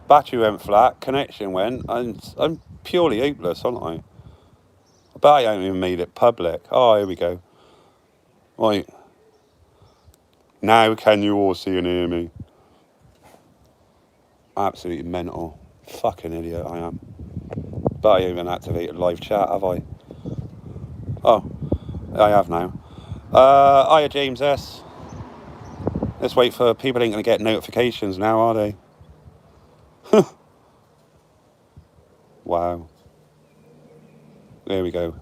Battery went flat, connection went, and I'm purely hopeless, aren't I? But I haven't even made it public. Oh, here we go. Right. Now can you all see and hear me? Absolutely mental. Fucking idiot I am. But I haven't activated live chat, have I? Oh, I have now. Hiya, James S. Let's wait for people ain't going to get notifications now, are they? Wow. There we go.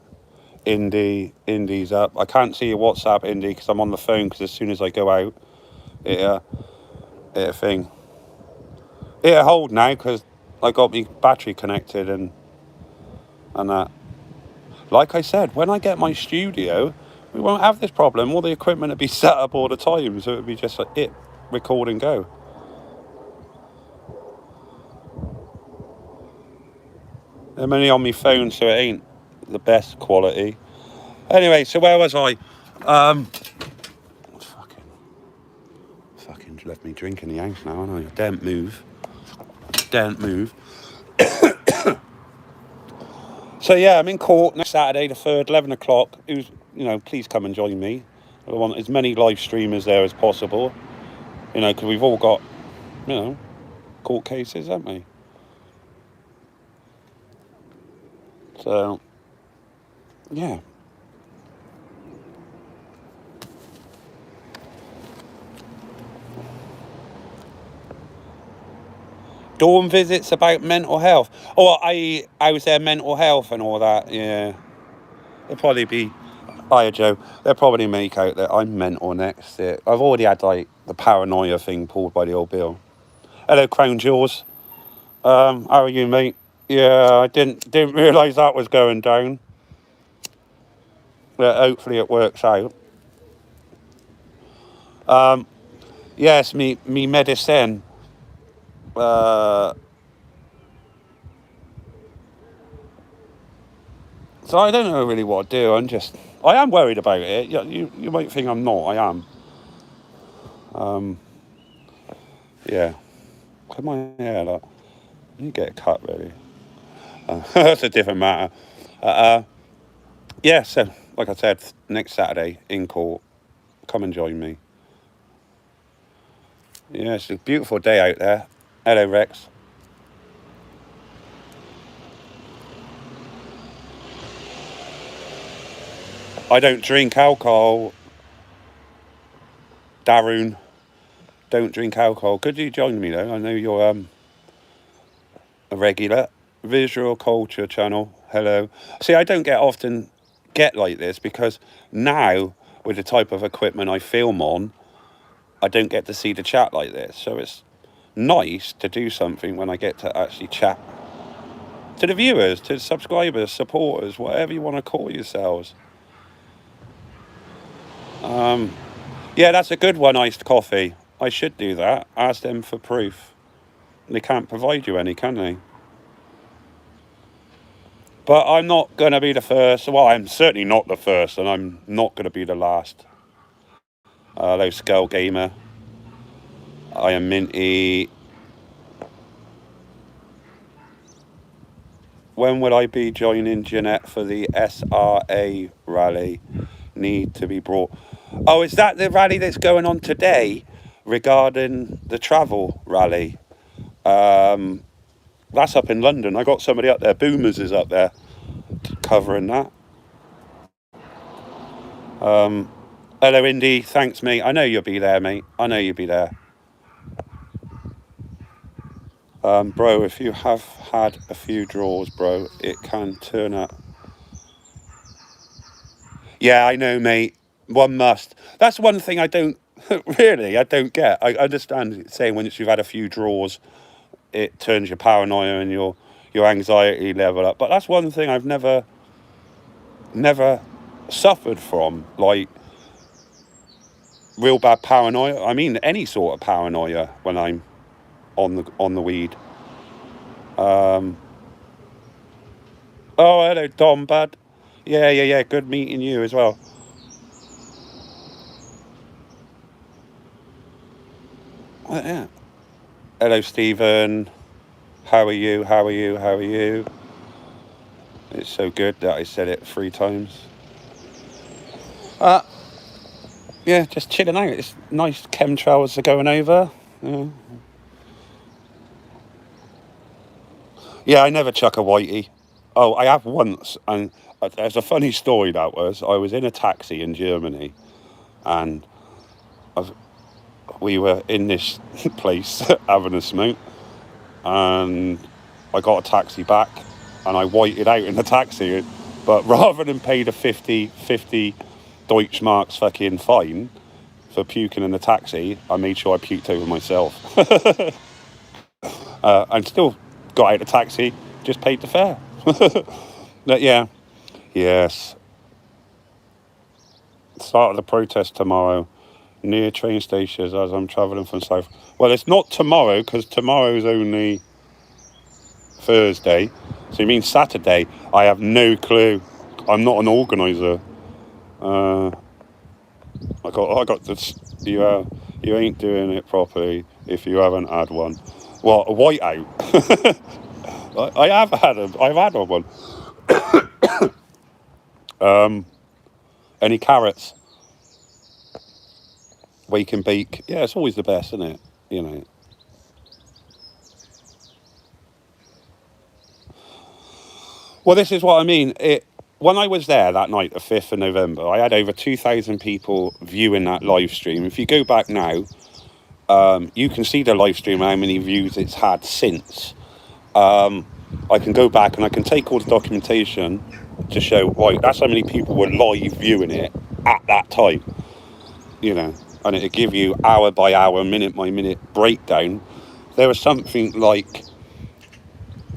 Indy's up. I can't see your WhatsApp, Indy, because I'm on the phone, because as soon as I go out, it'll hold now, because I got my battery connected and that. Like I said, when I get my studio, we won't have this problem. All the equipment will be set up all the time, so it'll be just like it, record and go. I'm only on my phone, so it ain't the best quality. Anyway, so where was I? Fucking left me drinking the house now, haven't I? Don't move. So yeah, I'm in court next Saturday, the 3rd, 11 o'clock. Please come and join me. I want as many live streamers there as possible. Because we've all got, court cases, haven't we? So, yeah. Dawn visits about mental health. Oh, I was there, mental health and all that, yeah. They'll probably be, hiya Joe, they'll probably make out that I'm mental next. I've already had, the paranoia thing pulled by the old bill. Hello, Crown Jaws. How are you, mate? Yeah, I didn't realise that was going down. But hopefully it works out. Yes, me medicine. So I don't know really what to do. I am worried about it. You might think I'm not. I am. Yeah. Come on, yeah, look. You get a cut, really. That's a different matter. Yeah, so, like I said, next Saturday in court. Come and join me. Yeah, it's a beautiful day out there. Hello, Rex. I don't drink alcohol. Darun, don't drink alcohol. Could you join me, though? I know you're a regular. Visual Culture Channel. Hello. See, I don't often get like this because now, with the type of equipment I film on, I don't get to see the chat like this. So it's nice to do something when I get to actually chat to the viewers, to the subscribers, supporters, whatever you want to call yourselves. Yeah, that's a good one, iced coffee. I should do that. Ask them for proof. They can't provide you any, can they? But I'm not going to be the first. Well, I'm certainly not the first, and I'm not going to be the last. Hello, Skull Gamer. I am Minty. When will I be joining Jeanette for the SRA rally? Need to be brought. Oh, is that the rally that's going on today regarding the travel rally? That's up in London. I got somebody up there. Boomers is up there covering that. Hello, Indy. Thanks, mate. I know you'll be there, mate. I know you'll be there. Bro, if you have had a few draws, bro, it can turn up. Yeah, I know, mate. One must. That's one thing I don't I don't get. I understand saying when you've had a few draws, it turns your paranoia and your anxiety level up. But that's one thing I've never suffered from, like real bad paranoia. I mean, any sort of paranoia when I'm on the weed. Oh, hello, Dom, bud. Yeah. Good meeting you as well. Yeah. Hello, Stephen. How are you? How are you? How are you? It's so good that I said it 3 times. Uh, yeah, just chilling out. It's nice chemtrails are going over. Yeah. Yeah, I never chuck a whitey. Oh, I have once, and there's a funny story that was. I was in a taxi in Germany, and I've, we were in this place having a smoke, and I got a taxi back, and I whited out in the taxi, but rather than pay the 50 Deutschmarks fucking fine for puking in the taxi, I made sure I puked over myself. And still got out of the taxi, just paid the fare. But yeah, yes. Start of the protest tomorrow near train stations as I'm travelling from South. Well, it's not tomorrow because tomorrow's only Thursday. So you mean Saturday? I have no clue. I'm not an organiser. I got this. You ain't doing it properly if you haven't had one. Well, a whiteout. I have had them. I've had one. Any carrots? Wake and bake. Yeah, it's always the best, isn't it? You know. Well, this is what I mean. When I was there that night, the 5th of November, I had over 2,000 people viewing that live stream. If you go back now, you can see the live stream, how many views it's had since. I can go back and I can take all the documentation to show, right, that's how many people were live viewing it at that time, you know, and it'll give you hour by hour, minute by minute breakdown. There was something like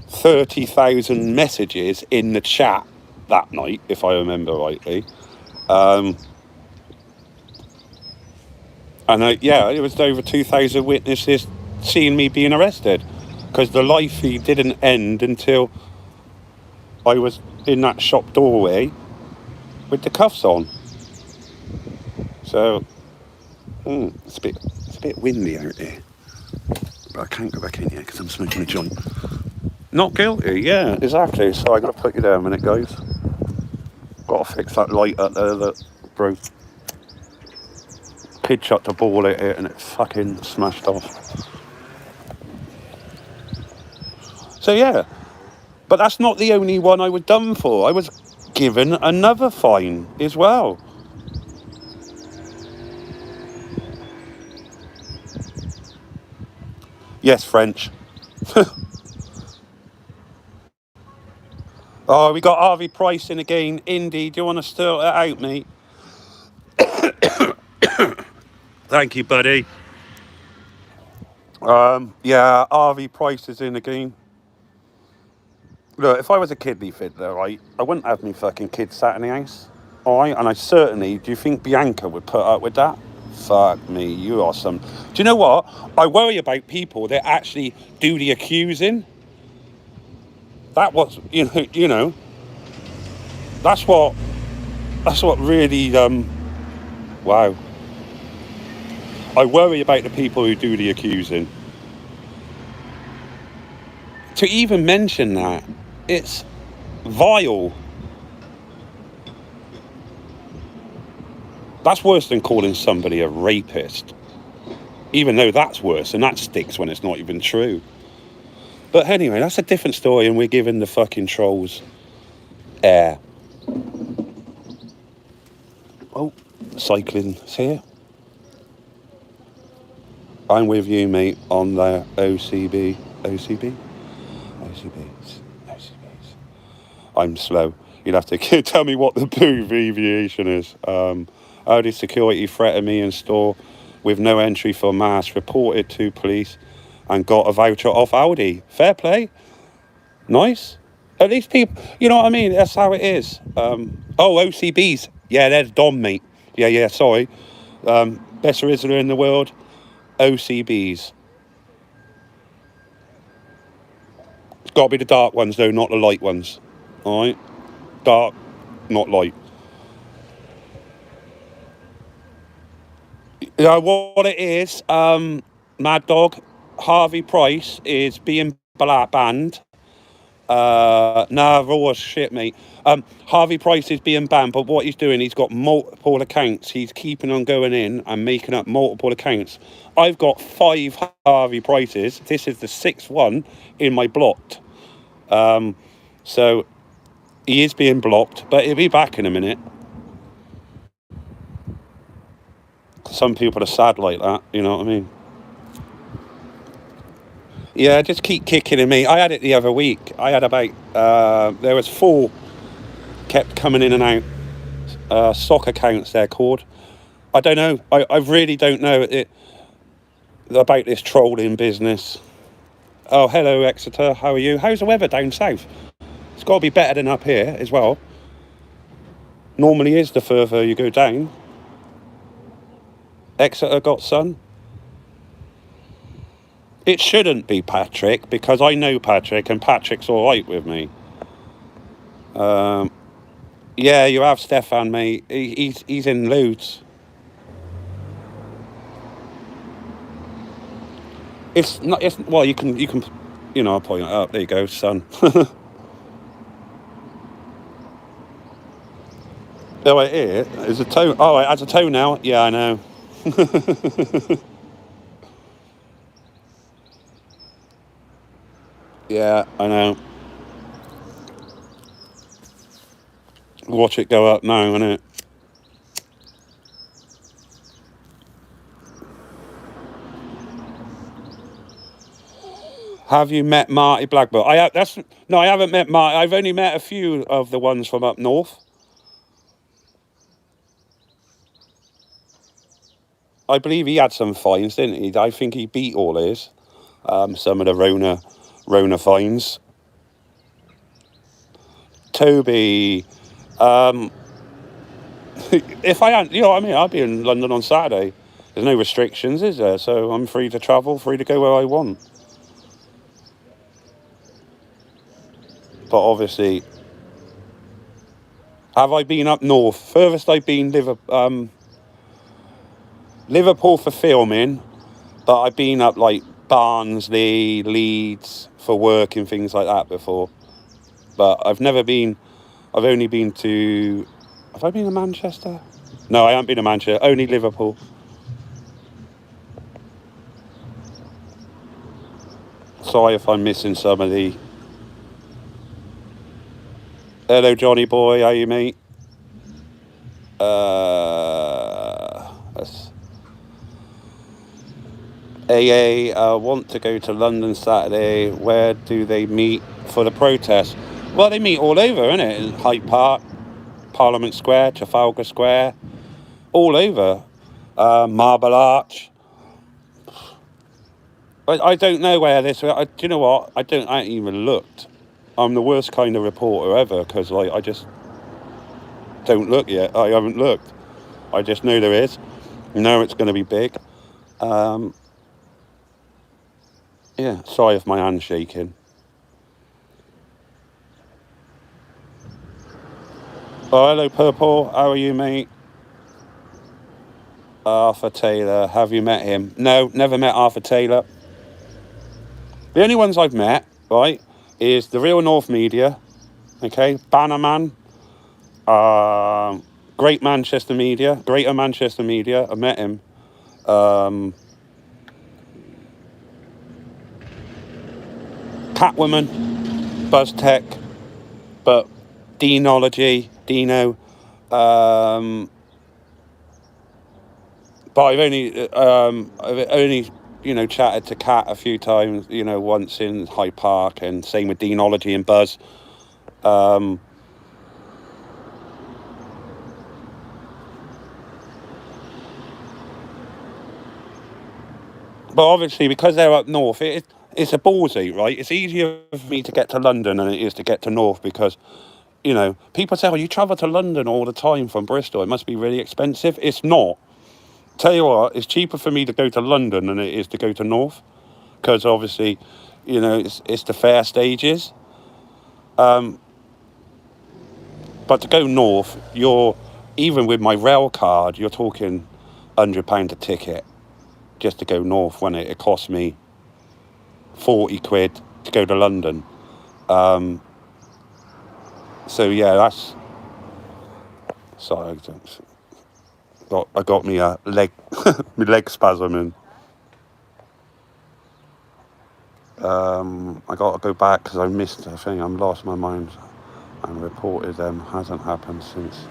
30,000 messages in the chat that night, if I remember rightly. And it was over 2,000 witnesses seeing me being arrested, because the live feed didn't end until I was in that shop doorway with the cuffs on. So it's a bit windy out there, but I can't go back in here because I'm smoking a joint. Not guilty, yeah, exactly. So I got to put you there a minute, guys. Got to fix that light up there that broke. Kid chucked a ball at it and it fucking smashed off. So yeah, but that's not the only one I was done for. I was given another fine as well. Yes, French. Oh, we got Harvey Price in again. Indy, do you want to stir it out, mate? Thank you, buddy. Yeah, Harvey Price is in again. Look, if I was a kidney fiddler, right, I wouldn't have me fucking kids sat in the house, all right? And I certainly, do you think Bianca would put up with that? Fuck me, you are some... Do you know what? I worry about people that actually do the accusing. That was, you know, that's what really, wow. I worry about the people who do the accusing. To even mention that, it's vile. That's worse than calling somebody a rapist. Even though that's worse, and that sticks when it's not even true. But anyway, that's a different story, and we're giving the fucking trolls air. Oh, cycling's here. I'm with you, mate, on the OCBs. I'm slow. You'd have to tell me what the abbreviation is. Audi security threatened me in store with no entry for mask, reported to police and got a voucher off Audi. Fair play. Nice. At least people, you know what I mean? That's how it is. OCBs. Yeah, there's Dom, mate. Yeah, sorry. Best Rizzler in the world. OCBs. It's got to be the dark ones, though, not the light ones. All right? Dark, not light. What it is, Mad Dog, Harvey Price is being banned. Nah, raw as shit, mate. Harvey Price is being banned, but what he's doing, he's got multiple accounts. He's keeping on going in and making up multiple accounts. I've got 5 Harvey Prices. This is the 6th one in my blocked. So he is being blocked, but he'll be back in a minute. Some people are sad like that, you know what I mean? Yeah, just keep kicking at me. I had it the other week. I had about, there was 4 kept coming in and out. Sock accounts, they're called. I don't know. I really don't know about this trolling business. Oh, hello, Exeter. How are you? How's the weather down south? It's got to be better than up here as well. Normally is the further you go down. Exeter got sun? It shouldn't be Patrick, because I know Patrick, and Patrick's all right with me. Yeah, you have Stefan, mate. He's in loads. It's not. It's well. You can. You know, I'll point it up. There you go, son. Oh, wait, here is a toe. Oh, it has a toe now. Yeah, I know. Yeah, I know. Watch it go up now, innit? Have you met Marty Blackburn? I haven't met Marty. I've only met a few of the ones from up north. I believe he had some fines, didn't he? I think he beat all his. Some of the Rona fines. Toby, if I hadn't, you know what I mean, I'd be in London on Saturday. There's no restrictions, is there? So I'm free to travel, free to go where I want. But obviously, have I been up north? Furthest I've been Liverpool for filming, but I've been up like Barnsley, Leeds for work and things like that before. But I've only been to, have I been to Manchester? No, I haven't been to Manchester, only Liverpool. Sorry if I'm missing some of the... Hello, Johnny boy, how you, mate? AA want to go to London Saturday. Where do they meet for the protest? Well, they meet all over, innit? In Hyde Park, Parliament Square, Trafalgar Square, all over. Marble Arch. I don't know where this... do you know what? I ain't even looked. I'm the worst kind of reporter ever, because like I just don't look yet. I haven't looked. I just know there is. Know it's going to be big. Yeah, sorry if my hand's shaking. Oh, hello, Purple. How are you, mate? Arthur Taylor. Have you met him? No, never met Arthur Taylor. The only ones I've met, right, is the Real North Media, okay, Bannerman, Greater Manchester Media. I met him. Catwoman, BuzzTech, but Dino. But I've only chatted to Cat a few times, once in Hyde Park, and same with Deanology and Buzz. But obviously, because they're up north, it's a ballsy, right? It's easier for me to get to London than it is to get to north, because, people say, well, you travel to London all the time from Bristol. It must be really expensive. It's not. Tell you what, it's cheaper for me to go to London than it is to go to north, because obviously, it's the fare stages. But to go north, even with my rail card, you're talking £100 a ticket just to go north, when it cost me 40 quid to go to London. So yeah, that's... Sorry, I got me a leg, my leg spasming. I got to go back because I missed the thing. I'm lost my mind and reported them. Hasn't happened since.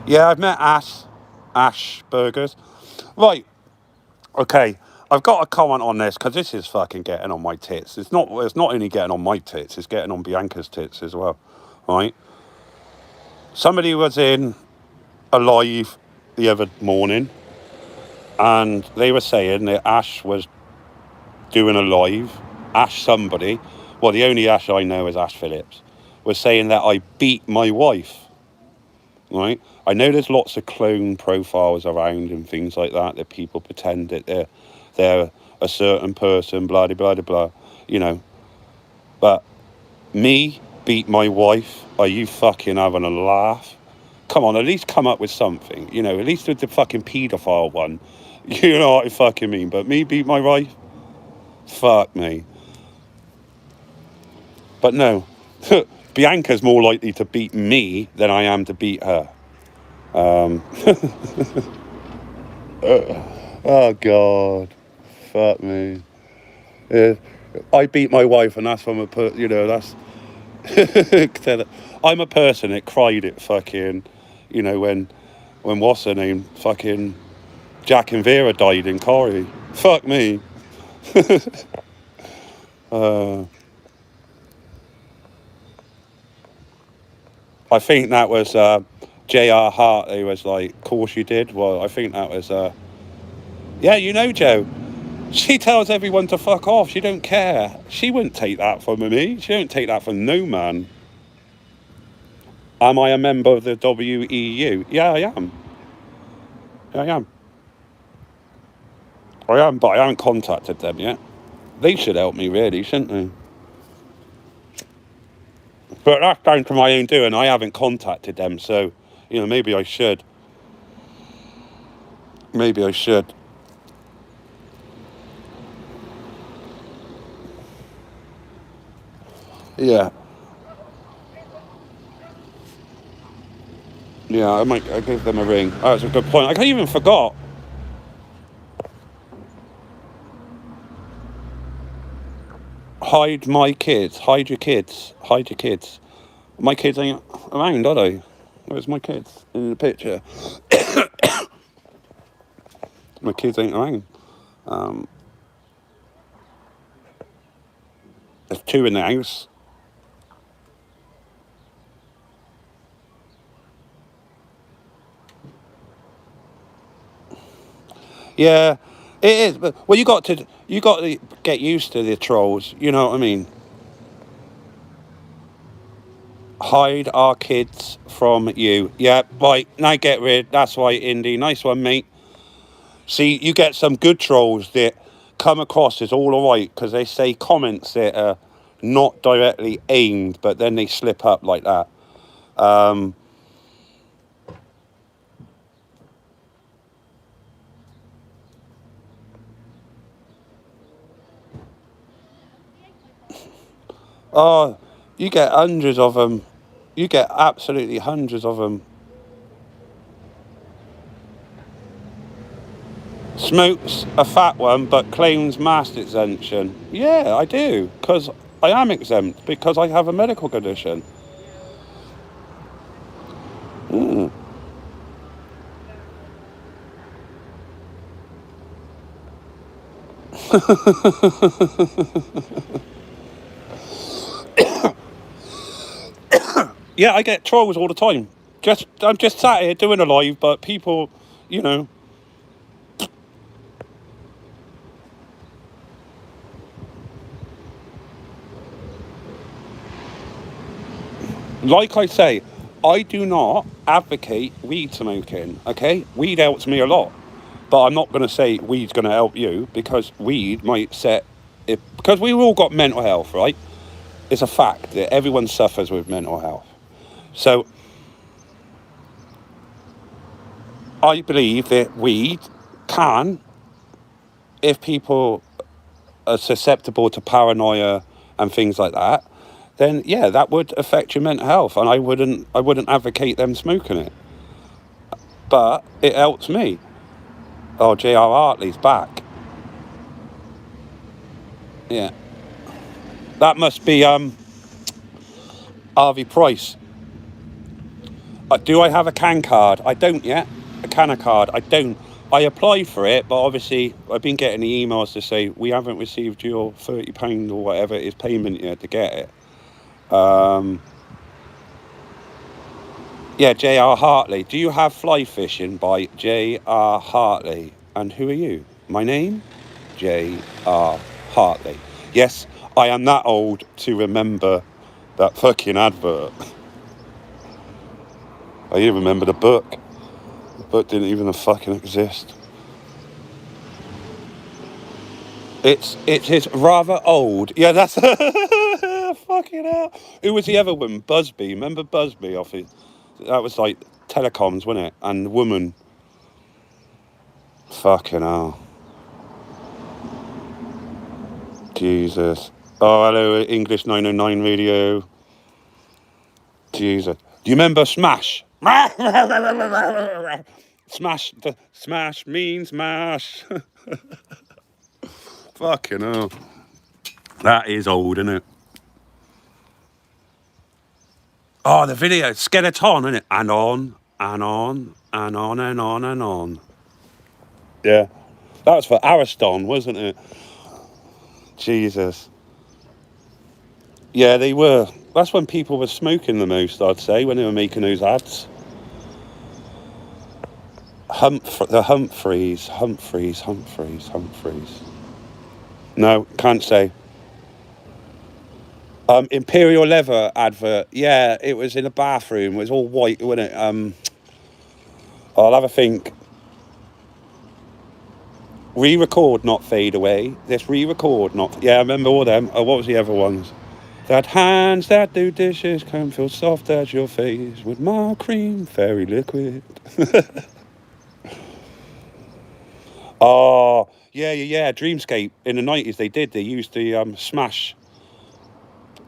Yeah, I've met Ash Burgers. Right, okay. I've got to comment on this because this is fucking getting on my tits. It's not only getting on my tits, it's getting on Bianca's tits as well, right? Somebody was in a live the other morning and they were saying that Ash was doing a live. Ash somebody, well, the only Ash I know is Ash Phillips, was saying that I beat my wife, right? I know there's lots of clone profiles around and things like that people pretend that they're a certain person, blah, blah, blah, blah, you know. But me beat my wife? Are you fucking having a laugh? Come on, at least come up with something, you know, at least with the fucking paedophile one. You know what I fucking mean? But me beat my wife? Fuck me. But no, Bianca's more likely to beat me than I am to beat her. Oh, God. Fuck me. Yeah. I beat my wife and that's from you know, that's... I'm a person that cried at fucking, you know, when what's her name? Fucking Jack and Vera died in Corrie. Fuck me. I think that was J.R. Hart. He was like, of course you did. Well, I think that was... yeah, you know, Joe. She tells everyone to fuck off. She don't care. She wouldn't take that from me. She don't take that from no man. Am I a member of the WEU? Yeah, I am. Yeah, I am. I am, but I haven't contacted them yet. They should help me, really, shouldn't they? But that's down to my own doing. I haven't contacted them, so, you know, maybe I should. Maybe I should. Yeah. Yeah, I give them a ring. Oh, that's a good point. I even forgot. Hide my kids. Hide your kids. Hide your kids. My kids ain't around, are they? Where's my kids in the picture? My kids ain't around. There's two in the house. Yeah, it is. But well, you got to get used to the trolls. You know what I mean? Hide our kids from you. Yeah, right. Now get rid. That's right, Indy. Nice one, mate. See, you get some good trolls that come across as all alright because they say comments that are not directly aimed, but then they slip up like that. Oh, you get hundreds of them. You get absolutely hundreds of them. Smokes a fat one, but claims mask exemption. Yeah, I do, because I am exempt, because I have a medical condition. Mm. Yeah, I get trolls all the time. I'm just sat here doing a live, but people, you know. Like I say, I do not advocate weed smoking, okay? Weed helps me a lot. But I'm not going to say weed's going to help you because weed might set... because we've all got mental health, right? It's a fact that everyone suffers with mental health. So I believe that weed can if people are susceptible to paranoia and things like that, then yeah, that would affect your mental health, and I wouldn't advocate them smoking it. But it helps me. Oh, J.R. Hartley's back. Yeah, that must be Harvey Price. Do I have a CAN card? I don't yet. A CANA card? I don't. I applied for it, but obviously I've been getting the emails to say we haven't received your £30 or whatever it is payment yet to get it. Yeah, J.R. Hartley. Do you have Fly Fishing by J.R. Hartley? And who are you? My name? J.R. Hartley. Yes, I am that old to remember that fucking advert. I even remember the book. The book didn't even fucking exist. It's rather old. Yeah, that's fucking hell. Who was the other one? Busby. Remember Busby off it? That was like telecoms, wasn't it? And woman. Fucking hell. Jesus. Oh, hello, English 909 radio. Jesus. Do you remember Smash? Smash. Smash means mash. Fucking hell. That is old, isn't it? Oh, the video. Skeleton, isn't it? And on, and on, and on, and on, and on. Yeah. That was for Ariston, wasn't it? Jesus. Yeah, they were. That's when people were smoking the most, I'd say, when they were making those ads. The Humphreys. No, can't say. Imperial Leather advert. Yeah, it was in a bathroom. It was all white, wasn't it? I'll have a think. Re-record, not fade away. This re-record, not... Yeah, I remember all them. Oh, what was the other ones? That hands that do dishes can feel soft as your face with my cream fairy liquid. Oh, yeah. Dreamscape. In the 90s, they used the Smash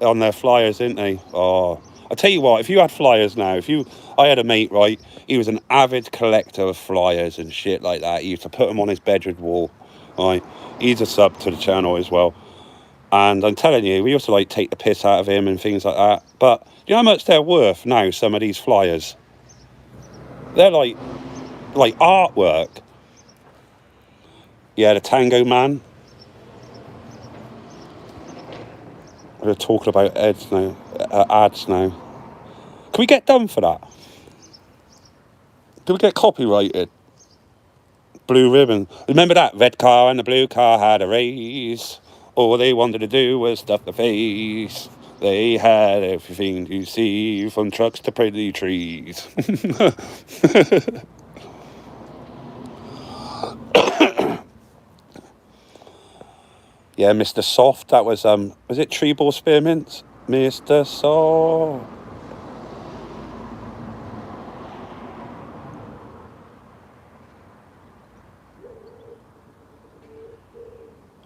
on their flyers, didn't they? Oh, I'll tell you what, if you had flyers now, I had a mate, right? He was an avid collector of flyers and shit like that. He used to put them on his bedroom wall, right? He's a sub to the channel as well. And I'm telling you, we used to like take the piss out of him and things like that. But do you know how much they're worth now, some of these flyers? They're like artwork. Yeah, the Tango Man. We're talking about ads now. Can we get done for that? Can we get copyrighted? Blue ribbon. Remember that? Red car and the blue car had a race. All they wanted to do was stuff the face. They had everything to see, from trucks to pretty trees. Yeah, Mr. Soft. That was it Treeball Spearmints? Mr. Soft.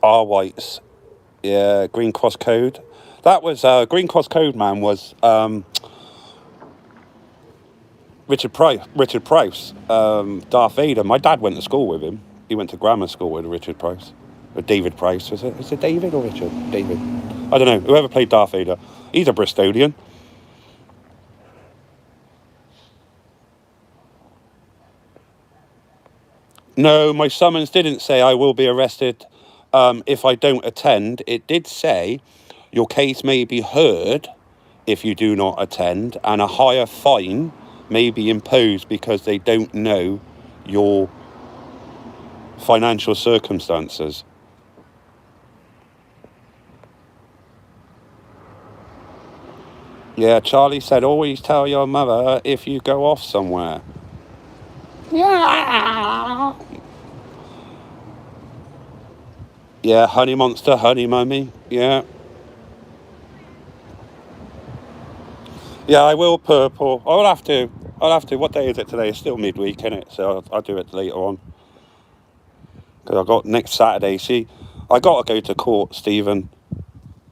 R Whites. Yeah, Green Cross Code. That was Green Cross Code man was Richard Price, Darth Vader. My dad went to school with him. He went to grammar school with Richard Price. Or David Price, was it? Is it David or Richard? David. I don't know. Whoever played Darth Vader. He's a Bristolian. No, my summons didn't say I will be arrested if I don't attend. It did say your case may be heard if you do not attend, and a higher fine may be imposed because they don't know your financial circumstances. Yeah, Charlie said, always tell your mother if you go off somewhere. Yeah. Yeah, honey monster, honey mummy. Yeah. Yeah, I will purple. I'll have to. What day is it today? It's still midweek, isn't it? So I'll do it later on. So I got next Saturday. See, I got to go to court, Stephen.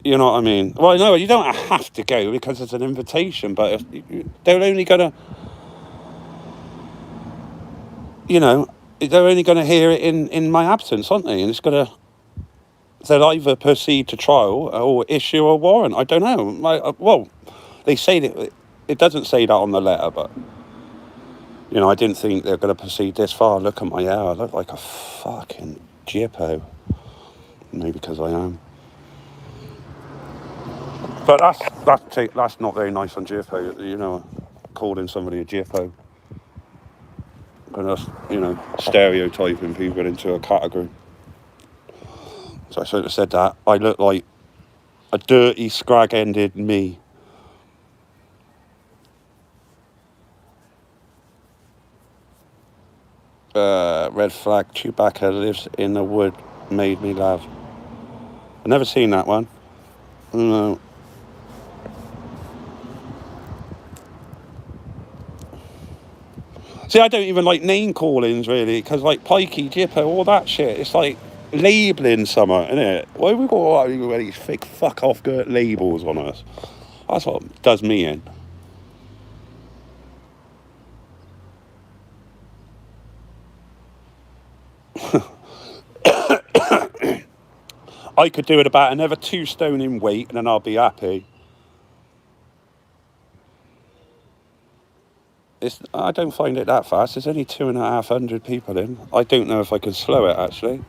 You know what I mean? Well, no, you don't have to go because it's an invitation, but they're only going to, you know, they're only going to hear it in my absence, aren't they? And it's going to, they'll either proceed to trial or issue a warrant. I don't know. Well, they say that, it doesn't say that on the letter, but, you know, I didn't think they're going to proceed this far. Look at my hair. I look like a fucking jippo. Maybe because I am. But that's not very nice on Jippo, you know, calling somebody a Jippo. And that's, you know, stereotyping people into a category. So I sort of said that. I look like a dirty, scrag-ended me. Red flag, Chewbacca lives in the wood, made me laugh. I've never seen that one. No. See, I don't even like name callings really, because like Pikey, Jippo, all that shit, it's like labelling something, isn't it? Why have we got all these fake fuck off labels on us? That's what does me in. I could do it about another 2 stone in weight and then I'll be happy. I don't find it that fast. There's only 2,500 people in. I don't know if I can slow it, actually.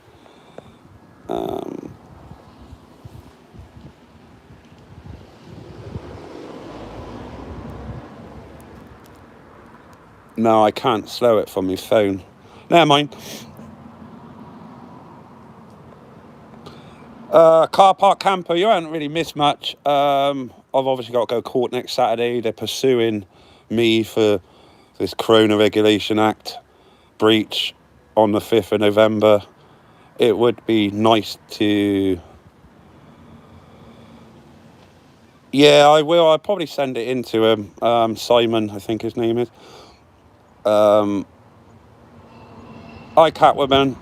No, I can't slow it from my phone. Never mind. Car park camper, you haven't really missed much. I've obviously got to go to court next Saturday. They're pursuing me for this Corona Regulation Act breach on the 5th of November. It would be nice to... Yeah, I will. I'll probably send it in to him. Simon, I think his name is. Hi, Catwoman.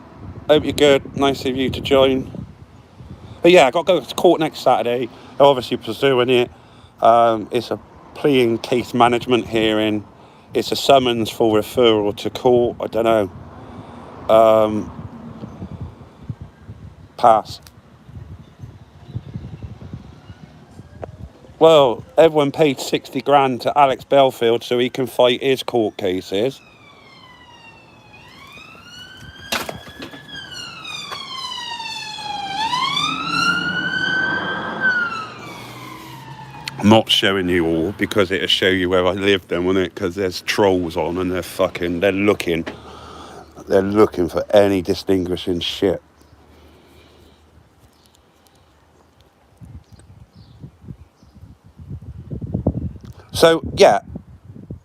Hope you're good. Nice of you to join. But yeah, I got to go to court next Saturday. They're obviously pursuing it. It's a plea and case management hearing. It's a summons for referral to court. I don't know. Pass. Well, everyone paid 60 grand to Alex Belfield so he can fight his court cases. I'm not showing you all because it'll show you where I live then, won't it? Because there's trolls on and they're looking for any distinguishing shit. So, yeah,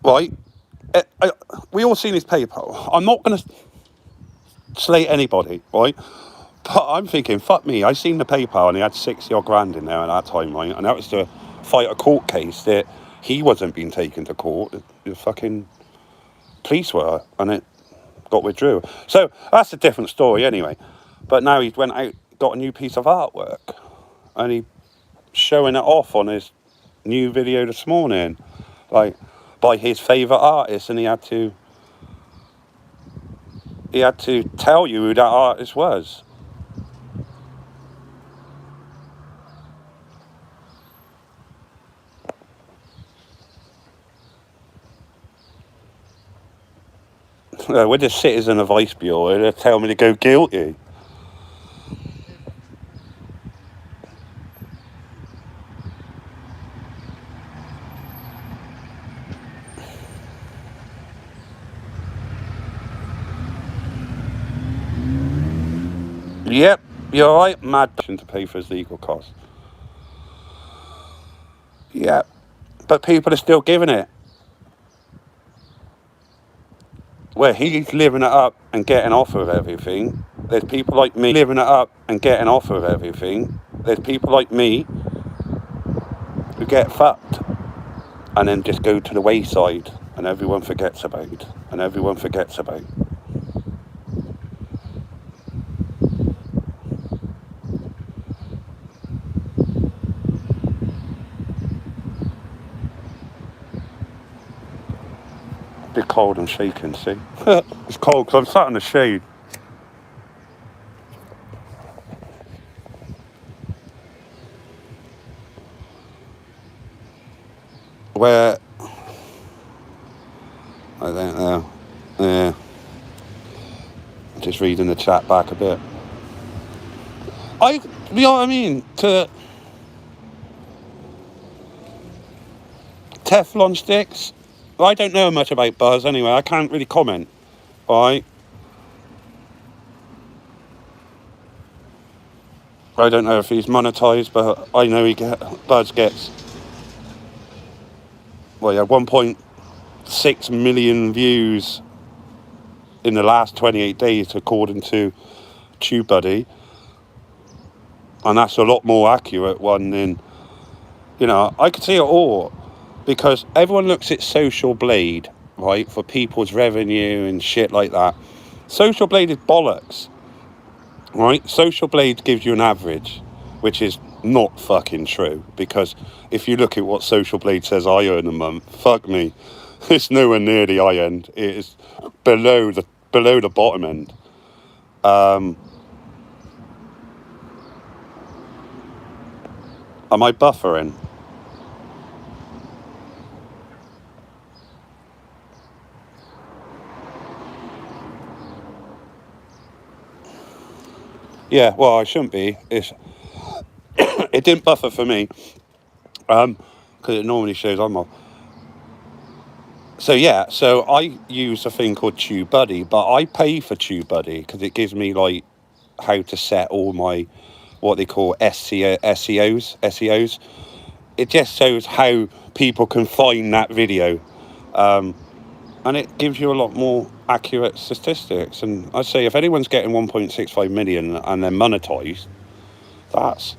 right, we all seen his PayPal. I'm not going to slate anybody, right? But I'm thinking, fuck me, I seen the PayPal and he had 60 odd grand in there at that time, right? And that was to fight a court case that he wasn't being taken to court. The fucking police were, and it got withdrew. So that's a different story anyway. But now he went out, got a new piece of artwork, and he showing it off on his new video this morning, like by his favourite artist, and he had to tell you who that artist was. With the citizen of Ice Bureau, they tell me to go guilty. Yep, you're right, mad to pay for his legal costs. Yep, but people are still giving it. Where he's living it up and getting off of everything. There's people like me living it up and getting off of everything. There's people like me who get fucked and then just go to the wayside and everyone forgets about. cold and shaking, see? It's cold because I'm sat in the shade. Where... I don't know. Yeah. Just reading the chat back a bit. You know what I mean? To Teflon sticks. I don't know much about Buzz anyway. I can't really comment. Right? I don't know if he's monetized, but I know Buzz gets 1.6 million views in the last 28 days, according to TubeBuddy, and that's a lot more accurate one than, I could see it all, because everyone looks at Social Blade, right, for people's revenue and shit like that. Social Blade is bollocks, right? Social Blade gives you an average, which is not fucking true, because if you look at what Social Blade says I earn a month, fuck me, it's nowhere near the high end. It is below the bottom end. Am I buffering? Yeah, well, I shouldn't be. It didn't buffer for me, because it normally shows I'm off. So I use a thing called TubeBuddy, but I pay for TubeBuddy because it gives me like how to set all my what they call SEOs. It just shows how people can find that video, and it gives you a lot more accurate statistics. And I'd say if anyone's getting 1.65 million and they're monetized, that's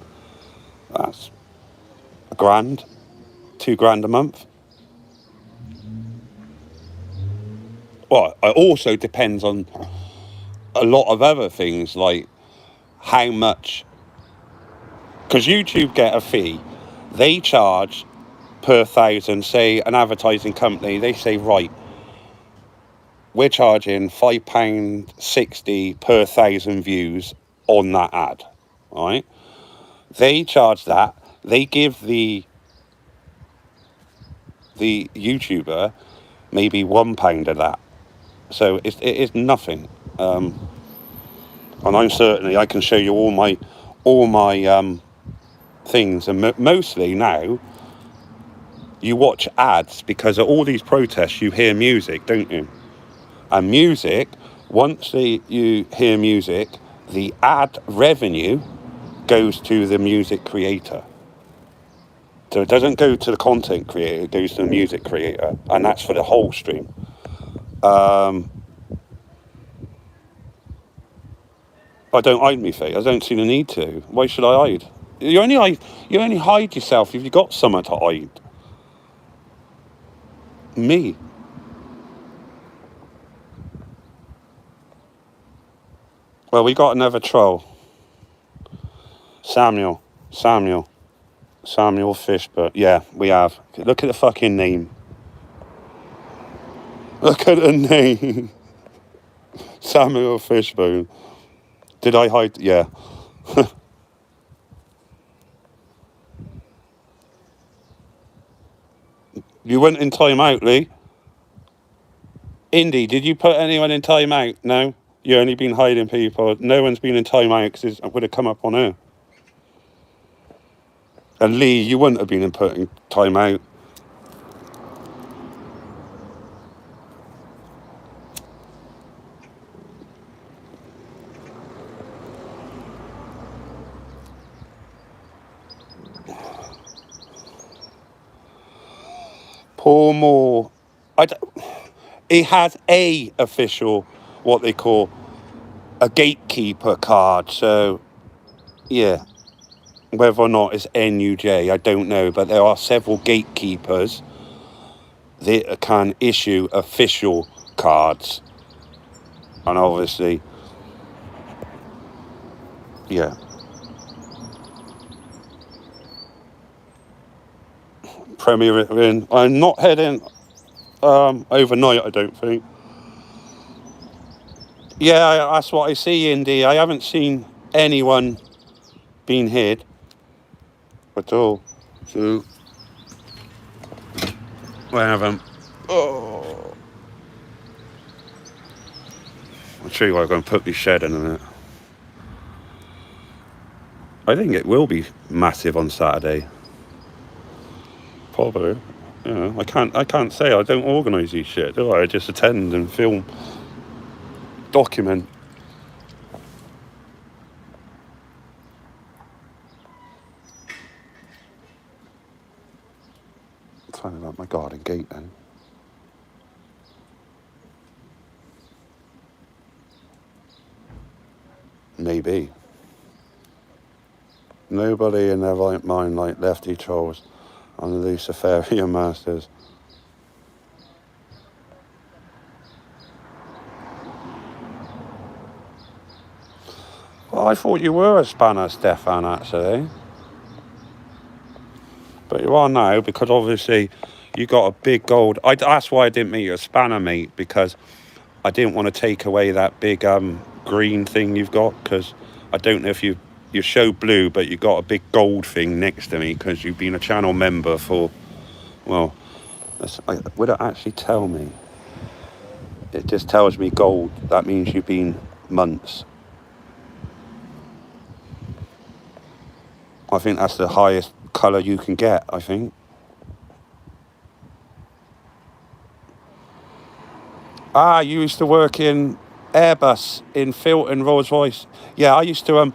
$1,000, $2,000 a month. Well, it also depends on a lot of other things, like how much, because YouTube get a fee. They charge per 1,000. Say an advertising company, they say, right, we're charging £5.60 per 1,000 views on that ad, right? They charge that. They give the YouTuber maybe £1 of that. So it is nothing. And I can show you all my things. And mostly now, you watch ads because at all these protests you hear music, don't you? And music, once you hear music, the ad revenue goes to the music creator. So it doesn't go to the content creator, it goes to the music creator, and that's for the whole stream. I don't hide me face. I don't see the need to. Why should I hide? You only hide yourself if you've got something to hide. Me. Well, we got another troll. Samuel Fishburne. Yeah, we have. Look at the fucking name. Look at the name. Samuel Fishburne. Did I hide? Yeah. You went in time out, Lee. Indy, did you put anyone in time out? No? You only been hiding people. No one's been in time out because it would have come up on her. And Lee, you wouldn't have been in putting time out. Paul Moore. He has a official, what they call a gatekeeper card. So, yeah. Whether or not it's NUJ, I don't know. But there are several gatekeepers that can issue official cards. And obviously, yeah. Premier in. I'm not heading. Overnight, I don't think. Yeah, that's what I see, Indy. I haven't seen anyone being hit at all. So, I haven't. Oh. I'll show you what I'm going to put my shed in a minute. I think it will be massive on Saturday. Probably. You know, I can't say. I don't organise these shit, do I? I just attend and film, document. Turning up my garden gate then. Maybe. Nobody in their right mind like lefty trolls and the Luciferian masters. Well, I thought you were a spanner, Stefan, actually. But you are now, because obviously you got a big gold... that's why I didn't make you a spanner, mate, because I didn't want to take away that big green thing you've got, because I don't know if you show blue, but you got a big gold thing next to me, because you've been a channel member for... Well, would it actually tell me? It just tells me gold. That means you've been months. I think that's the highest colour you can get, I think. You used to work in Airbus in Filton, Rolls-Royce. Yeah, I used to...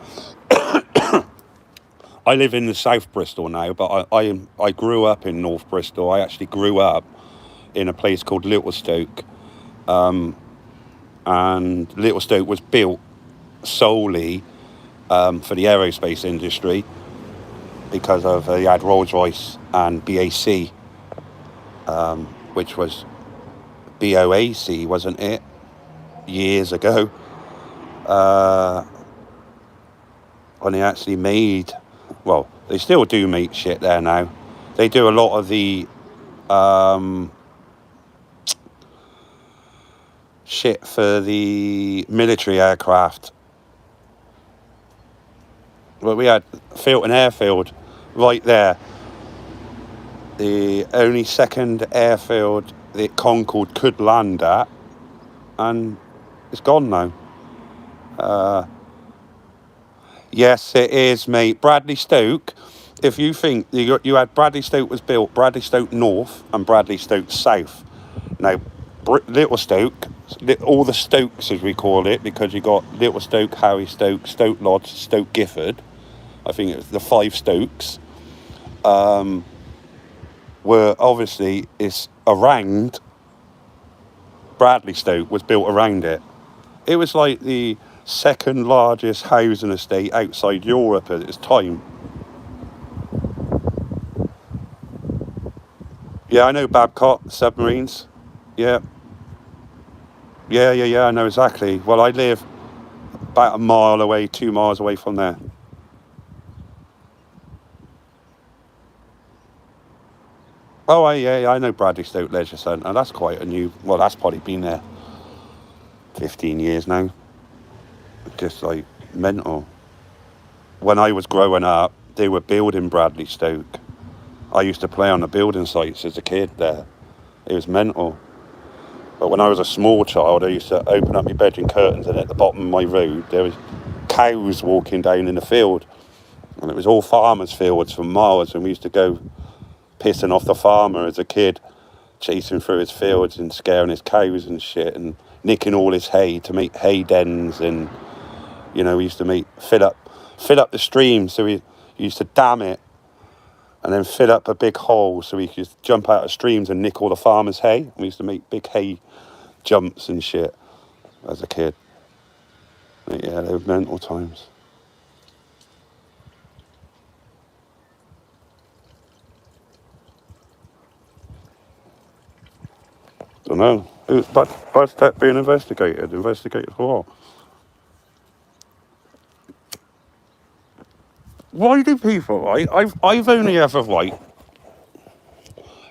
I live in the South Bristol now, but I grew up in North Bristol. I actually grew up in a place called Littlestoke. And Littlestoke was built solely for the aerospace industry because of you had Rolls-Royce and BAC, which was BOAC, wasn't it? Years ago. When they actually made... Well, they still do make shit there now. They do a lot of the... shit for the military aircraft. Well, we had Filton Airfield right there. The only second airfield that Concorde could land at, and it's gone now. Yes, it is, mate. Bradley Stoke, if you think you had Bradley Stoke was built, Bradley Stoke North and Bradley Stoke South. Now, Littlestoke, all the Stokes as we call it, because you got Littlestoke, Harry Stoke, Stoke Lodge, Stoke Gifford. I think it was the 5 Stokes. Were obviously it's around. Bradley Stoke was built around it. It was like the second largest housing estate outside Europe at its time. Yeah, I know Babcock submarines. Yeah, I know exactly. Well, I live about a mile away, 2 miles away from there. Oh, yeah, I know Bradley Stoke Leisure Centre. That's quite a new... Well, that's probably been there 15 years now. Just, like, mental. When I was growing up, they were building Bradley Stoke. I used to play on the building sites as a kid there. It was mental. But when I was a small child, I used to open up my bedroom curtains, and at the bottom of my road, there was cows walking down in the field. And it was all farmers' fields for miles, and we used to go pissing off the farmer as a kid, chasing through his fields and scaring his cows and shit, and nicking all his hay to make hay dens. And we used to fill up the stream, so we used to dam it and then fill up a big hole so we could jump out of streams and nick all the farmers' hay. We used to make big hay jumps and shit as a kid. But yeah, they were mental times. Don't know. Why's that being investigated? Investigated for what? Why do people, right? I've only ever, right?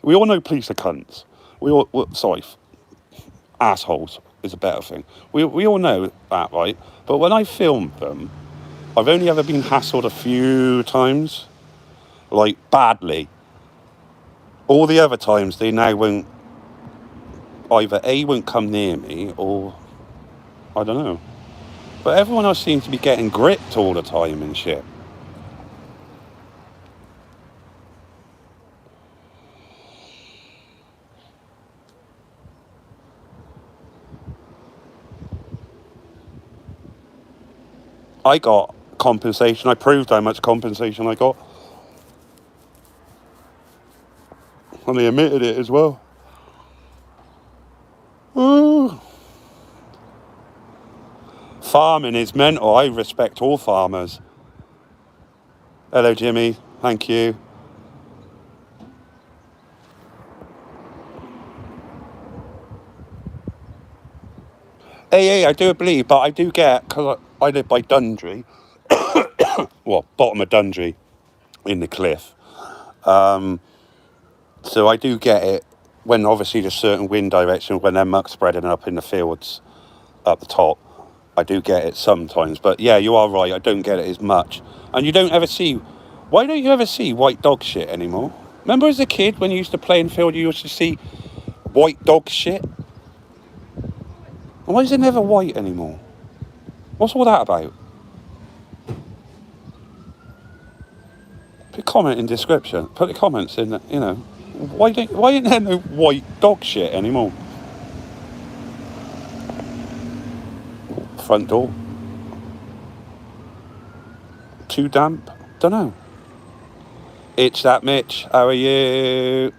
We all know police are cunts. sorry, assholes is a better thing. We all know that, right? But when I filmed them, I've only ever been hassled a few times, like badly. All the other times they now won't, either A, won't come near me, or I don't know. But everyone else seems to be getting gripped all the time and shit. I got compensation. I proved how much compensation I got. And they admitted it as well. Ooh. Farming is mental. I respect all farmers. Hello, Jimmy. Thank you. Hey, I do believe, but I do get, because I live by Dundry, well, bottom of Dundry, in the cliff. So I do get it when obviously there's certain wind direction, when they're muck spreading up in the fields up the top. I do get it sometimes, but yeah, you are right. I don't get it as much. And you don't ever see, why don't you ever see white dog shit anymore? Remember as a kid when you used to play in field, you used to see white dog shit? Why is it never white anymore? What's all that about? Put a comment in description. Put the comments in, you know. Why ain't there no white dog shit anymore? Front door. Too damp? Dunno. It's that Mitch. How are you?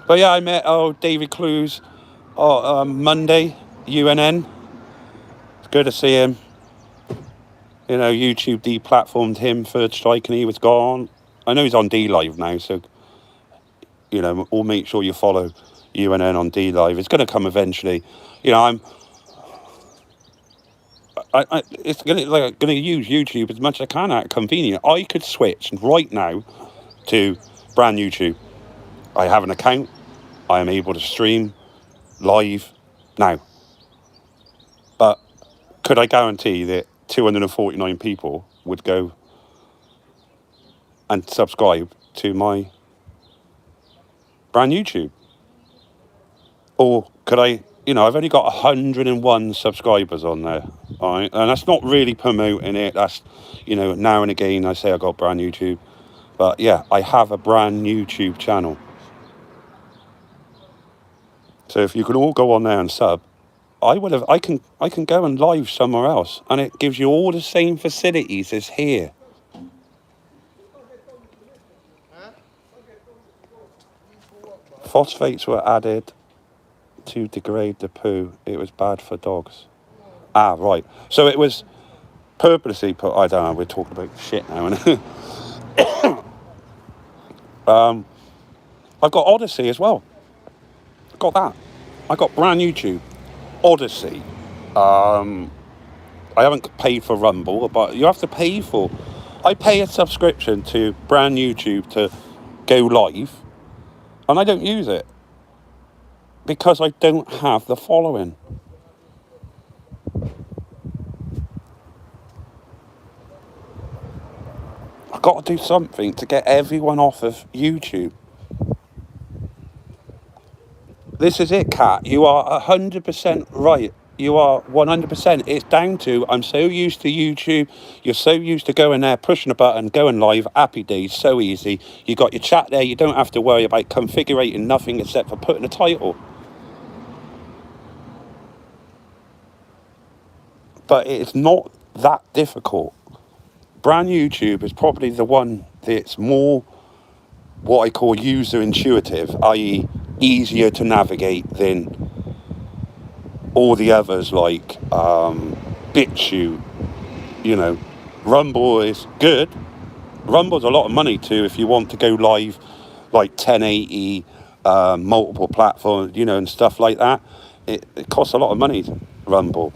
But yeah, I met David Clues Monday, UNN. It's good to see him. You know, YouTube deplatformed him for striking. He was gone. I know he's on D Live now, so you know, all make sure you follow UNN on D Live. It's going to come eventually. You know, it's going to use YouTube as much as I can at convenient. I could switch right now to brand YouTube. I have an account. I am able to stream live now. But could I guarantee that 249 people would go and subscribe to my brand YouTube? Or could I, you know, I've only got 101 subscribers on there, all right? And that's not really promoting it. That's, you know, now and again I say I got brand YouTube. But yeah, I have a brand YouTube channel. So if you could all go on there and sub, I can go and live somewhere else, and it gives you all the same facilities as here. Phosphates were added to degrade the poo. It was bad for dogs. Ah, right. So it was purposely put. I don't know. We're talking about shit now. I've got Odyssey as well. Got that. I got brand YouTube. Odyssey. I haven't paid for Rumble, but you have to pay for. I pay a subscription to brand YouTube to go live, and I don't use it because I don't have the following. I've got to do something to get everyone off of YouTube. This is it, Kat. You are 100% right. You are 100%. It's down to, I'm so used to YouTube. You're so used to going there, pushing a button, going live. Happy days, so easy. You got your chat there. You don't have to worry about configuring nothing except for putting a title. But it's not that difficult. Brand YouTube is probably the one that's more what I call user intuitive, i.e. easier to navigate than all the others like BitChute, you know. Rumble is good. Rumble's a lot of money too if you want to go live like 1080, multiple platforms, you know, and stuff like that. It costs a lot of money, Rumble.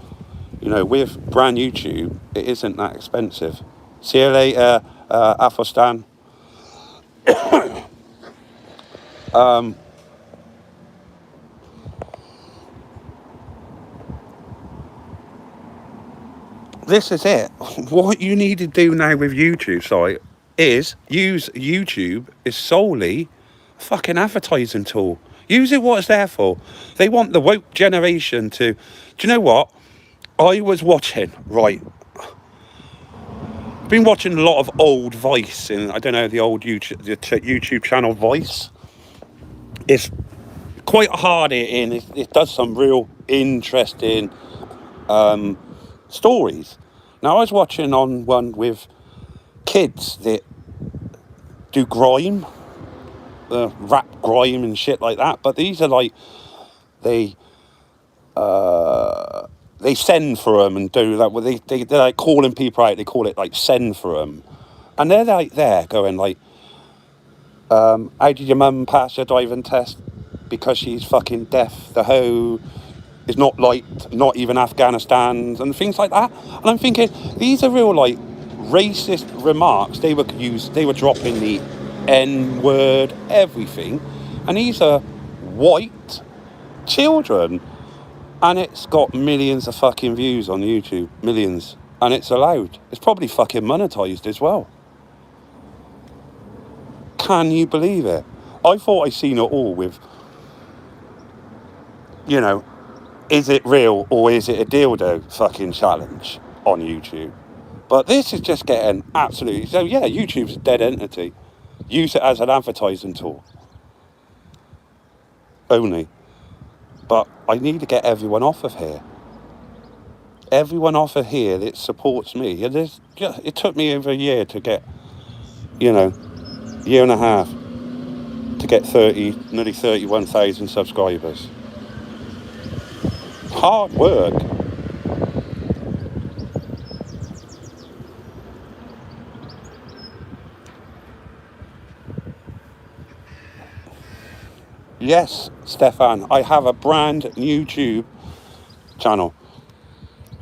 You know, with brand YouTube, it isn't that expensive. See you later, Athelstan. This is it. What you need to do now with YouTube, sorry, is use YouTube is solely a fucking advertising tool. Use it what it's there for. They want the woke generation to... Do you know what? I was watching, right... Been watching a lot of old Vice, and I don't know, the old YouTube channel Vice. It's quite hard hitting. It does some real interesting stories. Now I was watching on one with kids that do grime, rap grime and shit like that. But these are like they send for them and do that. Well, they're like calling people out. They call it like send for them, and they're like there going like, how did your mum pass your driving test? Because she's fucking deaf. The hoe is not liked, not even Afghanistan's, and things like that. And I'm thinking, these are real like racist remarks. They were dropping the N-word, everything, and these are white children, and it's got millions of fucking views on YouTube, millions, and it's allowed. It's probably fucking monetized as well. Can you believe it? I thought I seen it all with, you know, is it real or is it a dildo fucking challenge on YouTube? But this is just getting absolutely... So yeah, YouTube's a dead entity. Use it as an advertising tool. Only. But I need to get everyone off of here. Everyone off of here that supports me. It took me over a year to get, year and a half, to get nearly 31,000 subscribers. Hard work. Yes, Stefan, I have a brand new YouTube channel.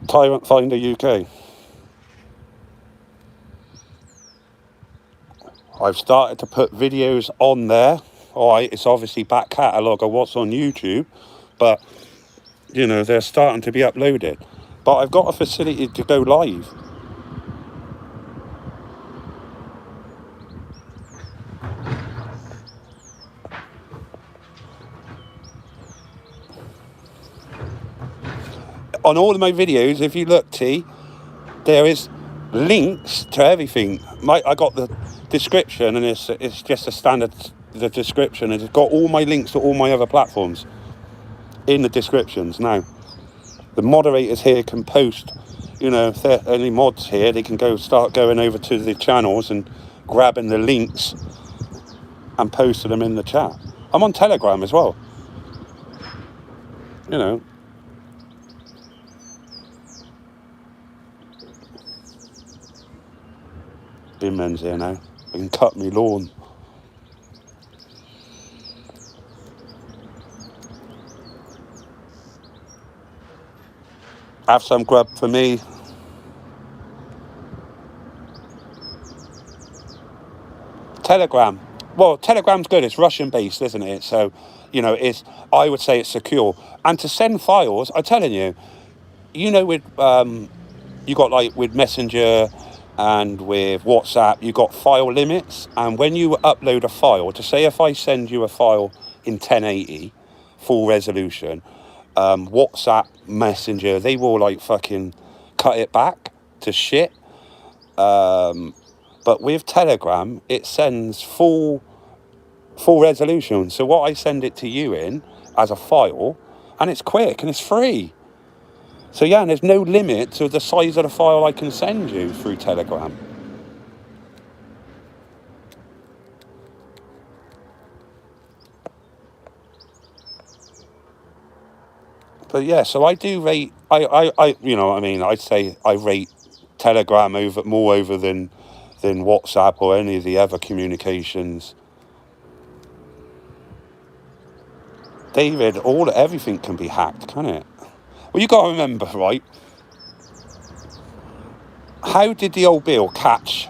Tyrant Finder UK. I've started to put videos on there. Alright, it's obviously back catalogue of what's on YouTube, but they're starting to be uploaded. But I've got a facility to go live. On all of my videos, if you look, T, there is links to everything. I got the description, and it's just a standard the description, and it's got all my links to all my other platforms in the descriptions. Now, the moderators here can post, if there are any mods here, they can start going over to the channels and grabbing the links and posting them in the chat. I'm on Telegram as well. Binman's here now. I can cut me lawn. Have some grub for me. Telegram. Well, Telegram's good. It's Russian based, isn't it? So, I would say it's secure. And to send files, I'm telling you, with you got like with Messenger and with WhatsApp, you got file limits. And when you upload a file, to say if I send you a file in 1080, full resolution, WhatsApp, Messenger, they will like fucking cut it back to shit. But with Telegram, it sends full resolution. So what I send it to you in as a file, and it's quick and it's free. So yeah, and there's no limit to the size of the file I can send you through Telegram. But yeah, so I do rate, I'd say I rate Telegram more over than WhatsApp or any of the other communications. David, everything can be hacked, can it? Well, you got to remember, right? How did the old Bill catch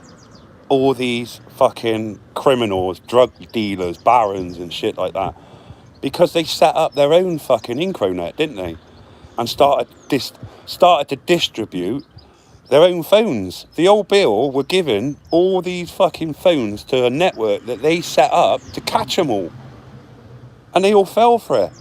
all these fucking criminals, drug dealers, barons and shit like that. Because they set up their own fucking Incronet, didn't they? And started to distribute their own phones. The old Bill were given all these fucking phones to a network that they set up to catch them all. And they all fell for it.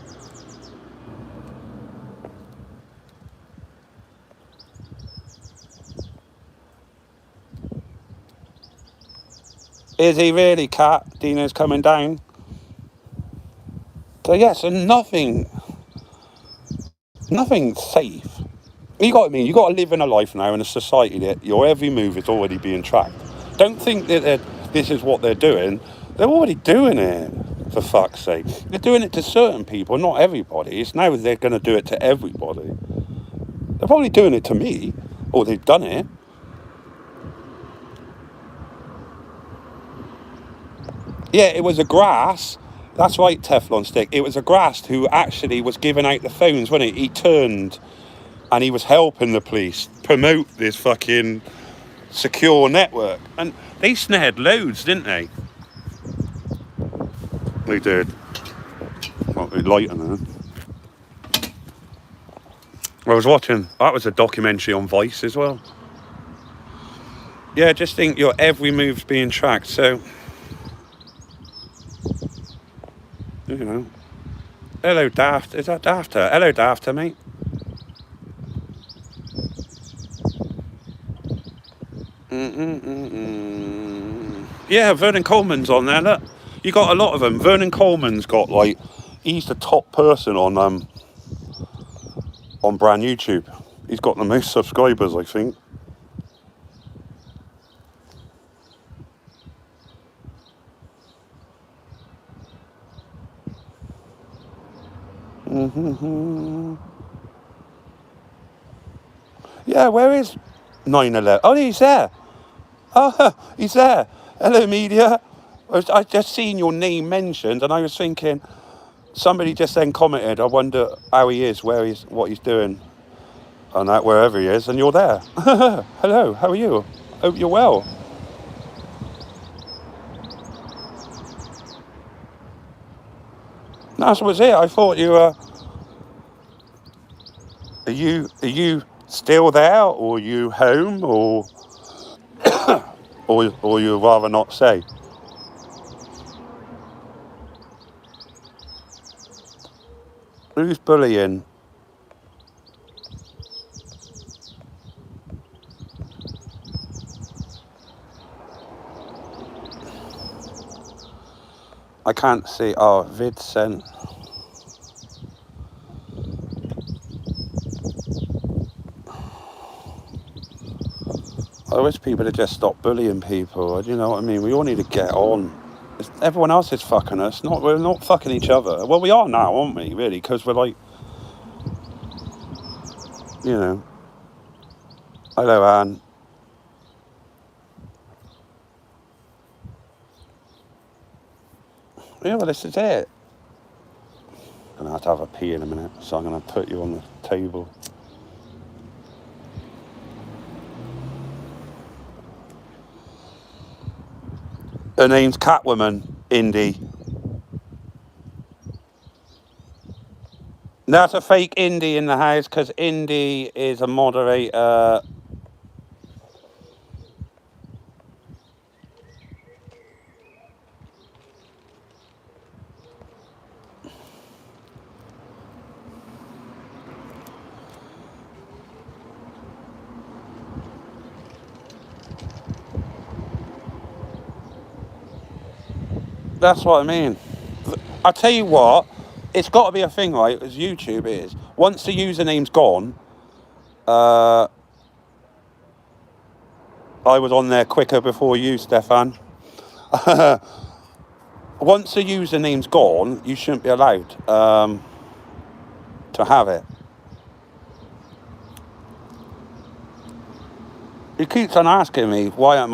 Is he really, Cat? Dino's coming down. So yes, and nothing safe. You got to live in a life now in a society that your every move is already being tracked. Don't think that this is what they're doing. They're already doing it, for fuck's sake. They're doing it to certain people, not everybody. It's now they're going to do it to everybody. They're probably doing it to me, or they've done it. Yeah, it was a grass. That's right, Teflon Stick. It was a grass who actually was giving out the phones, wasn't he? He turned and he was helping the police promote this fucking secure network. And they snared loads, didn't they? They did. Not really lighting it. I was watching, that was a documentary on Vice as well. Yeah, just think your every move's being tracked, so... You know. Hello, Daft. Is that Dafter? Hello, Dafter, mate. Yeah, Vernon Coleman's on there, look. You got a lot of them. Vernon Coleman's got, like, he's the top person on brand YouTube. He's got the most subscribers, I think. Yeah, where is 9/11? Oh, he's there. Oh, he's there. Hello, media. I just seen your name mentioned, and I was thinking, somebody just then commented, I wonder how he is, what he's doing, and that wherever he is, and you're there. Hello, how are you? Hope you're well. That was it. I thought you were. Are you still there, or are you home, or or you rather not say? Who's bullying? I can't see. Oh, vid sent. I wish people would just stop bullying people. You know what I mean? We all need to get on. Everyone else is fucking us. We're not fucking each other. Well, we are now, aren't we? Really? Because we're like, you know. Hello, Anne. Yeah, well, this is it. I'm going to have a pee in a minute, so I'm going to put you on the table. Her name's Catwoman, Indy. That's a fake Indy in the house, because Indy is a moderator. That's what I mean. I tell you what, it's got to be a thing, right, as YouTube is. Once the username's gone, I was on there quicker before you, Stefan. Once the username's gone, you shouldn't be allowed to have it. He keeps on asking me, why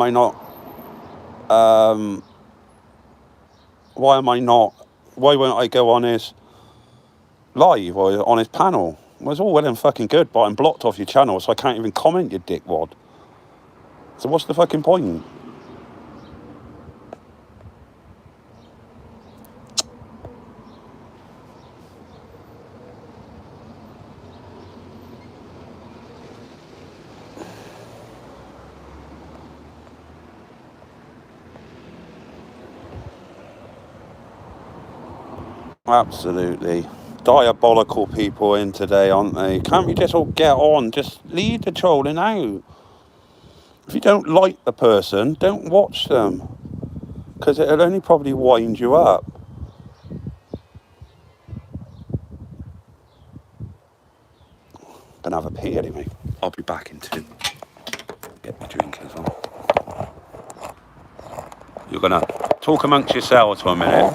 won't I go on his live or on his panel? Well, it's all well and fucking good, but I'm blocked off your channel, so I can't even comment, you dickwad. So what's the fucking point? Absolutely. Diabolical people in today, aren't they? Can't we just all get on? Just leave the trolling out. If you don't like the person, don't watch them. Because it'll only probably wind you up. Gonna have a pee anyway. I'll be back in 2. Get my drink as well. You're gonna talk amongst yourselves for a minute.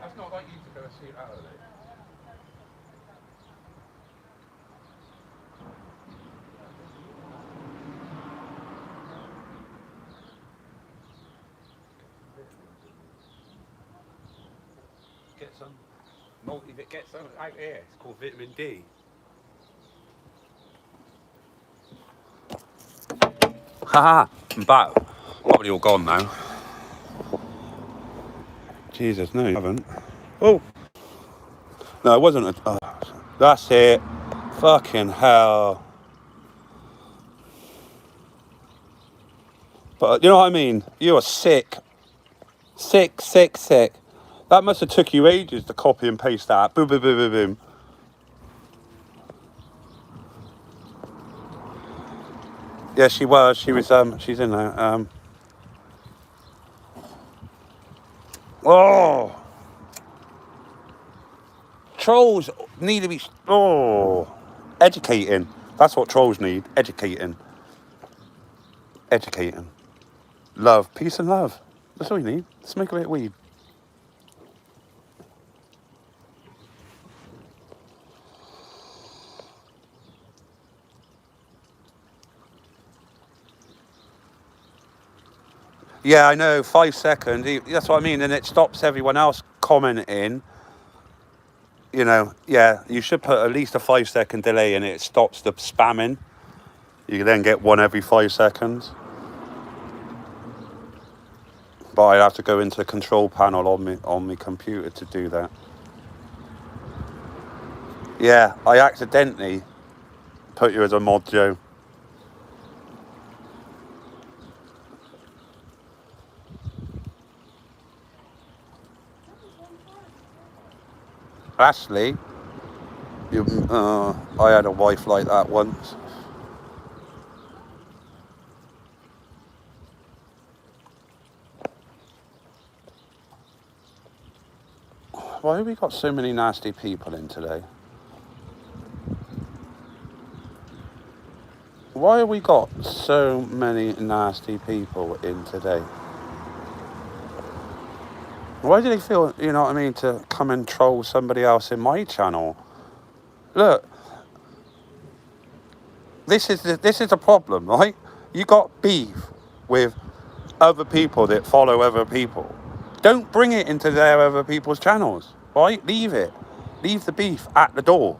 That's not like you to go and see out of it. Get some get some out here. It's called vitamin D. Haha, I'm back. Probably all gone now. Jesus, no, you haven't. Oh, no, it wasn't. That's it. Fucking hell. But you know what I mean? You are sick. Sick, sick, sick. That must have took you ages to copy and paste that. Boom, boom, boom, boom, boom. Yeah, she was. She was. She's in there. Oh, trolls need to be. Oh, educating. That's what trolls need. Educating. Educating. Love, peace, and love. That's all you need. Smoke a bit of weed. Yeah, I know, 5 seconds. That's what I mean, and it stops everyone else commenting. You know, yeah, you should put at least a 5 second delay in it. It stops the spamming. You then get one every 5 seconds. But I have to go into the control panel on my computer to do that. Yeah, I accidentally put you as a mod, Joe. Ashley, I had a wife like that once. Why have we got so many nasty people in today? Why have we got so many nasty people in today? Why do they feel, you know what I mean, to come and troll somebody else in my channel? Look, this is the problem, right? You got beef with other people that follow other people. Don't bring it into their other people's channels, right? Leave it. Leave the beef at the door.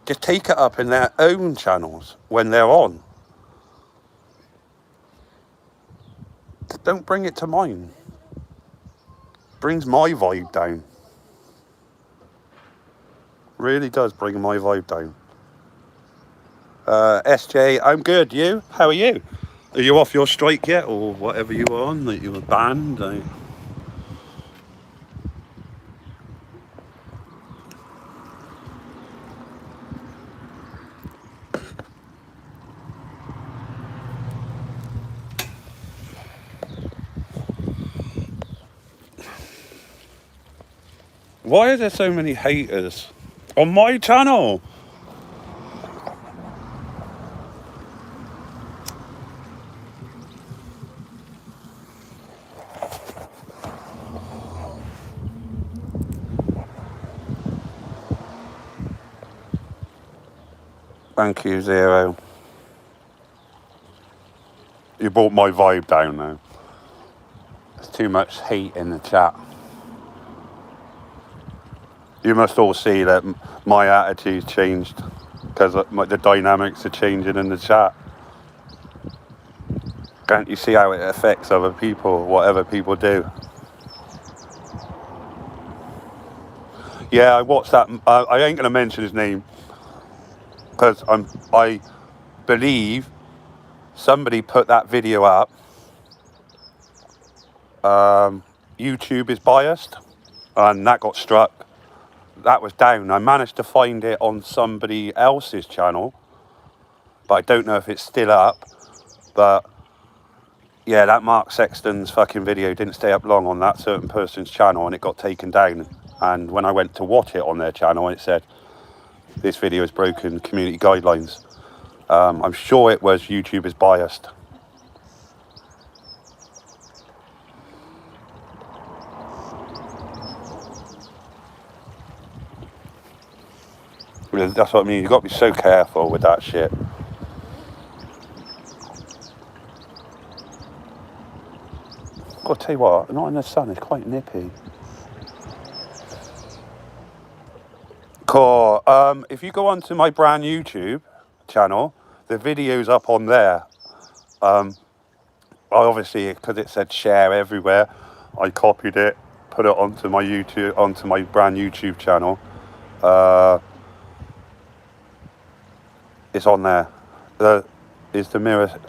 Just take it up in their own channels when they're on. Don't bring it to mine. Brings my vibe down. Really does bring my vibe down. SJ, I'm good. You? How are you? Are you off your strike yet, or whatever you were on that you were banned? Why are there so many haters on my channel? Thank you, Zero. You brought my vibe down now. There's too much hate in the chat. You must all see that my attitude's changed because the dynamics are changing in the chat. Can't you see how it affects other people, whatever people do? Yeah, I watched that. I ain't going to mention his name because I believe somebody put that video up. YouTube is biased, and that got struck. That was down. I managed to find it on somebody else's channel, but I don't know if it's still up. But yeah, that Mark Sexton's fucking video didn't stay up long on that certain person's channel, and it got taken down. And when I went to watch it on their channel, it said, this video has broken community guidelines. I'm sure it was YouTube is biased. That's what I mean. You've got to be so careful with that shit. I've got to tell you what, not in the sun, it's quite nippy. Cool. If you go onto my brand YouTube channel, the video's up on there. Obviously, because it said share everywhere, I copied it, put it onto my brand YouTube channel. It's on there. Is the mirror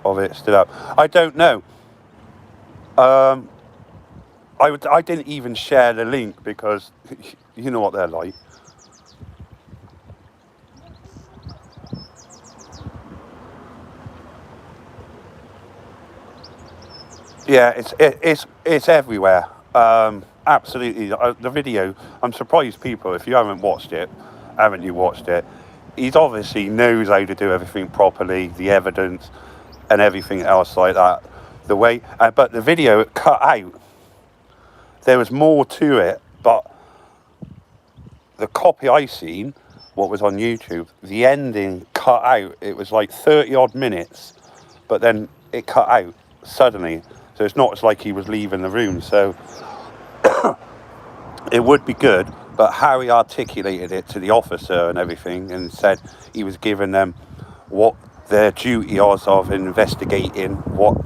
of it still up? I don't know. I didn't even share the link because you know what they're like. Yeah, it's everywhere. Absolutely. The video, I'm surprised people, if you haven't watched it, haven't you watched it? He's obviously knows how to do everything properly, the evidence and everything else like that. The way, but the video cut out. There was more to it, but the copy I seen, what was on YouTube, the ending cut out. It was like 30 odd minutes, but then it cut out suddenly. So it's not like he was leaving the room. So it would be good, but how he articulated it to the officer and everything, and said he was giving them what their duty was of investigating, what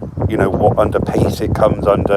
under PACE it comes under,